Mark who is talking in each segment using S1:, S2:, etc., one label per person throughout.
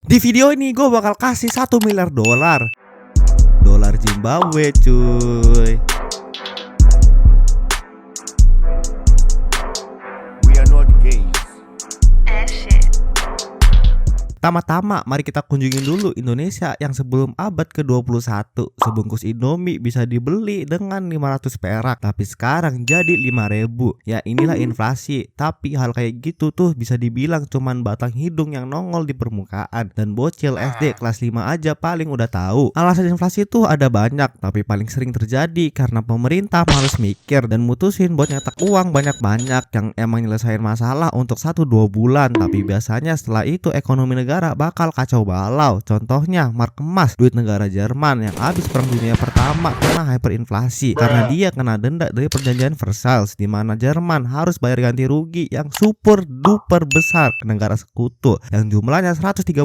S1: Di video ini gue bakal kasih 1 miliar dolar. Dolar Zimbabwe cuy.
S2: We are not gays.
S1: Pertama-tama mari kita kunjungin dulu Indonesia yang sebelum abad ke-21 sebungkus Indomie bisa dibeli dengan 500 perak, tapi sekarang jadi 5.000. Ya inilah inflasi. Tapi hal kayak gitu tuh bisa dibilang cuman batang hidung yang nongol di permukaan, dan bocil SD kelas 5 aja paling udah tahu. Alasan inflasi tuh ada banyak, tapi paling sering terjadi karena pemerintah males mikir dan mutusin buat nyetak uang banyak-banyak yang emang nyelesain masalah untuk 1-2 bulan, tapi biasanya setelah itu ekonomi negara bakal kacau balau. Contohnya mark emas, duit negara Jerman yang habis perang dunia pertama kena hyperinflasi karena dia kena denda dari perjanjian Versailles, di mana Jerman harus bayar ganti rugi yang super duper besar ke negara sekutu yang jumlahnya 135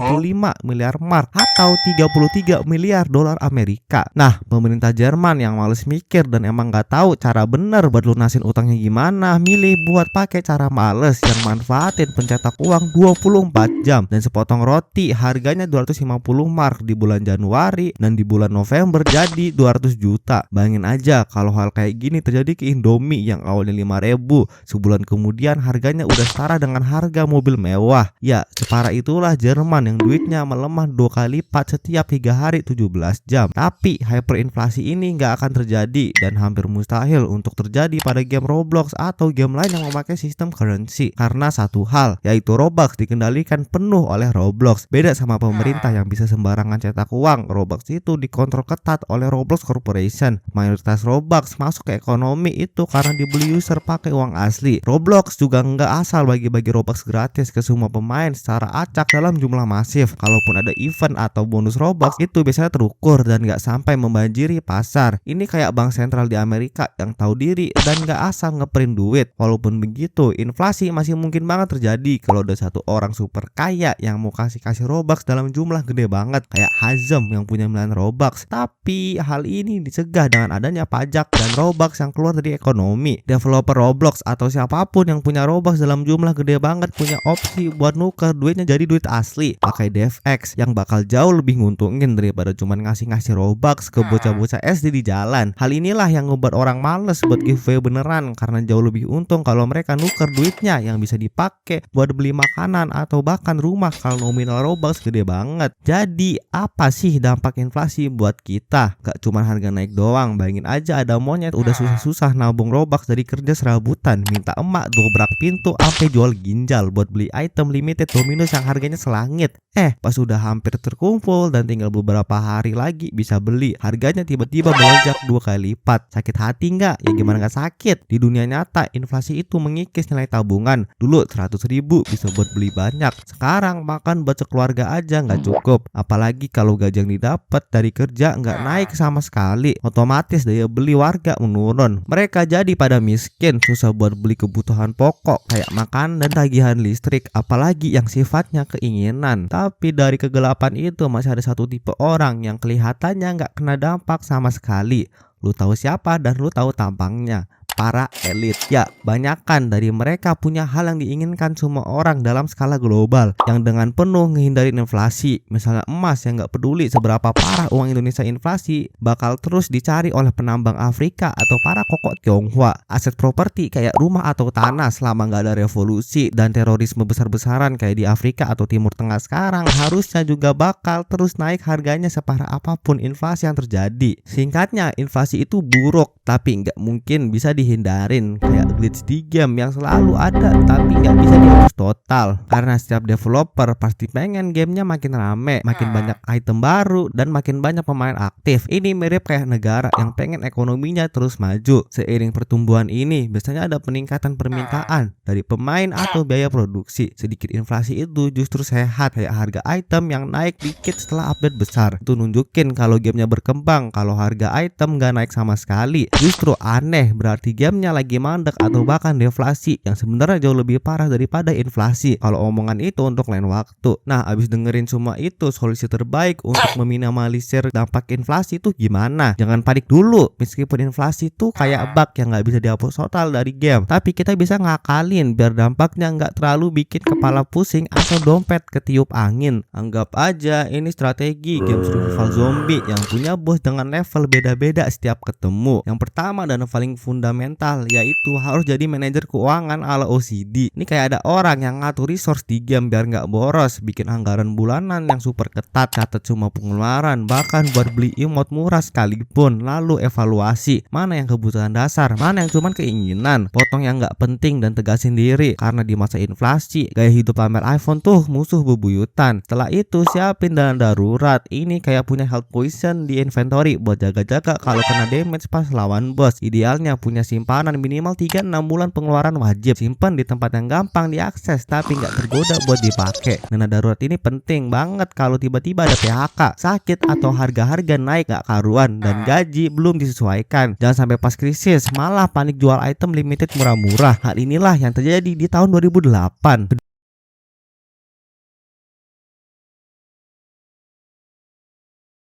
S1: miliar mark atau 33 miliar dolar Amerika. Nah, pemerintah Jerman yang males mikir dan emang gak tahu cara bener buat lunasin utangnya gimana, milih buat pakai cara males yang manfaatin pencetak uang 24 jam dan sepotong roti harganya 250 mark di bulan Januari, dan di bulan November jadi 200 juta. Bayangin aja kalau hal kayak gini terjadi ke Indomie yang awalnya 5.000, sebulan kemudian harganya udah setara dengan harga mobil mewah. Ya, separah itulah Jerman yang duitnya melemah 2 kali lipat setiap 3 hari 17 jam. Tapi hyperinflasi ini nggak akan terjadi dan hampir mustahil untuk terjadi pada game Roblox atau game lain yang memakai sistem currency, karena satu hal, yaitu Robux dikendalikan penuh oleh Roblox. Beda sama pemerintah yang bisa sembarangan cetak uang, Roblox itu dikontrol ketat oleh Roblox Corporation. Mayoritas Robux masuk ke ekonomi itu karena dibeli user pakai uang asli. Roblox juga nggak asal bagi-bagi Robux gratis ke semua pemain secara acak dalam jumlah masif. Kalaupun ada event atau bonus Robux, itu biasanya terukur dan nggak sampai membanjiri pasar. Ini kayak bank sentral di Amerika yang tahu diri dan nggak asal ngeprint duit. Walaupun begitu, inflasi masih mungkin banget terjadi kalau ada satu orang super kaya yang mau kasih Robux dalam jumlah gede banget kayak Hazem yang punya 9 Robux. Tapi hal ini dicegah dengan adanya pajak dan Robux yang keluar dari ekonomi. Developer Roblox atau siapapun yang punya Robux dalam jumlah gede banget punya opsi buat nuker duitnya jadi duit asli pakai DevX yang bakal jauh lebih nguntungin daripada cuman ngasih Robux ke bocah-bocah SD di jalan. Hal inilah yang ngebuat orang males buat giveaway beneran karena jauh lebih untung kalau mereka nuker duitnya yang bisa dipakai buat beli makanan atau bahkan rumah kalau nominal Robux gede banget. Jadi apa sih dampak inflasi buat kita? Gak cuma harga naik doang. Bayangin aja ada monyet udah susah-susah nabung Robux dari kerja serabutan, minta emak dobrak pintu sampai jual ginjal buat beli item limited Domino's yang harganya selangit. Pas udah hampir terkumpul dan tinggal beberapa hari lagi bisa beli, harganya tiba-tiba melonjak 2 kali lipat. Sakit hati nggak? Ya gimana nggak sakit? Di dunia nyata inflasi itu mengikis nilai tabungan. Dulu 100.000 bisa buat beli banyak, sekarang makan buat keluarga aja nggak cukup. Apalagi kalau gaji yang didapat dari kerja nggak naik sama sekali, otomatis daya beli warga menurun. Mereka jadi pada miskin, susah buat beli kebutuhan pokok kayak makan dan tagihan listrik, apalagi yang sifatnya keinginan. Tapi dari kegelapan itu masih ada satu tipe orang yang kelihatannya nggak kena dampak sama sekali. Lu tahu siapa dan lu tahu tampangnya? Para elit. Ya, banyakan dari mereka punya hal yang diinginkan semua orang dalam skala global, yang dengan penuh ngehindarin inflasi. Misalnya emas yang gak peduli seberapa parah uang Indonesia inflasi, bakal terus dicari oleh penambang Afrika atau para kokok Tionghoa. Aset properti kayak rumah atau tanah selama gak ada revolusi dan terorisme besar-besaran kayak di Afrika atau Timur Tengah sekarang, harusnya juga bakal terus naik harganya separah apapun inflasi yang terjadi. Singkatnya, inflasi itu buruk, tapi nggak mungkin bisa dihindarin, kayak glitch di game yang selalu ada tapi nggak bisa dihapus total karena setiap developer pasti pengen gamenya makin rame, makin banyak item baru dan makin banyak pemain aktif. Ini mirip kayak negara yang pengen ekonominya terus maju. Seiring pertumbuhan ini biasanya ada peningkatan permintaan dari pemain atau biaya produksi. Sedikit inflasi itu justru sehat, kayak harga item yang naik dikit setelah update besar. Itu nunjukin kalau gamenya berkembang. Kalau harga item nggak naik sama sekali, justru aneh, berarti berarti gamenya lagi mandek atau bahkan deflasi, yang sebenarnya jauh lebih parah daripada inflasi kalau omongan itu untuk lain waktu. Nah, abis dengerin semua itu, solusi terbaik untuk meminimalisir dampak inflasi itu gimana? Jangan panik dulu. Meskipun inflasi itu kayak bug yang nggak bisa dihapus total dari game, tapi kita bisa ngakalin biar dampaknya nggak terlalu bikin kepala pusing atau dompet ketiup angin. Anggap aja ini strategi game survival zombie yang punya bos dengan level beda-beda setiap ketemu. Yang pertama dan paling fundamental yaitu harus jadi manajer keuangan ala OCD. Ini kayak ada orang yang ngatur resource di game biar nggak boros, bikin anggaran bulanan yang super ketat, catat semua pengeluaran, bahkan buat beli emote murah sekalipun. Lalu evaluasi mana yang kebutuhan dasar, mana yang cuman keinginan, potong yang nggak penting dan tegasin diri, karena di masa inflasi gaya hidup pamer iPhone tuh musuh bebuyutan. Setelah itu siapin dana darurat. Ini kayak punya health potion di inventory buat jaga-jaga kalau kena damage pas lawan bos. Idealnya punya simpanan minimal 3-6 bulan pengeluaran wajib. Simpan di tempat yang gampang diakses tapi nggak tergoda buat dipakai. Dana darurat ini penting banget kalau tiba-tiba ada PHK, sakit atau harga-harga naik nggak karuan dan gaji belum disesuaikan. Jangan sampai pas krisis malah panik jual item limited murah-murah. Hal inilah yang terjadi di tahun 2008.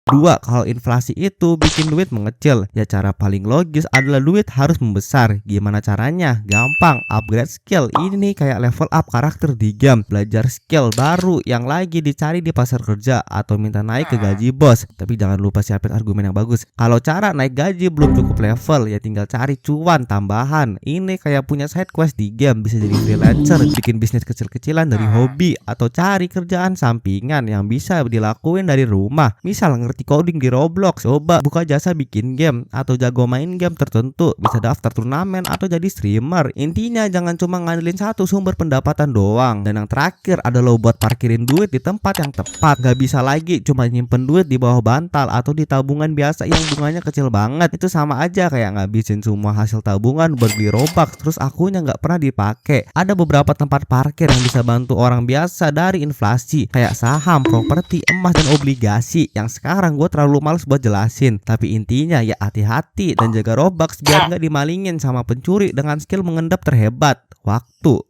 S1: Dua, kalau inflasi itu bikin duit mengecil, ya cara paling logis adalah duit harus membesar. Gimana caranya? Gampang, upgrade skill. Ini nih kayak level up karakter di game, belajar skill baru yang lagi dicari di pasar kerja, atau minta naik ke gaji bos. Tapi jangan lupa siapin argumen yang bagus. Kalau cara naik gaji belum cukup level, ya tinggal cari cuan tambahan. Ini kayak punya side quest di game, bisa jadi freelancer, bikin bisnis kecil-kecilan dari hobi, atau cari kerjaan sampingan yang bisa dilakuin dari rumah. Misal ngerti coding di Roblox, coba buka jasa bikin game, atau jago main game tertentu, bisa daftar turnamen atau jadi streamer. Intinya jangan cuma ngandelin satu sumber pendapatan doang. Dan yang terakhir adalah buat parkirin duit di tempat yang tepat. Gak bisa lagi cuma nyimpen duit di bawah bantal atau di tabungan biasa yang bunganya kecil banget. Itu sama aja kayak ngabisin semua hasil tabungan buat beli Robux terus akunya nggak pernah dipakai. Ada beberapa tempat parkir yang bisa bantu orang biasa dari inflasi, kayak saham, properti, emas, dan obligasi, yang sekarang gue terlalu males buat jelasin. Tapi intinya ya hati-hati dan jaga Robux biar nggak dimalingin sama pencuri dengan skill mengendap terhebat, waktu.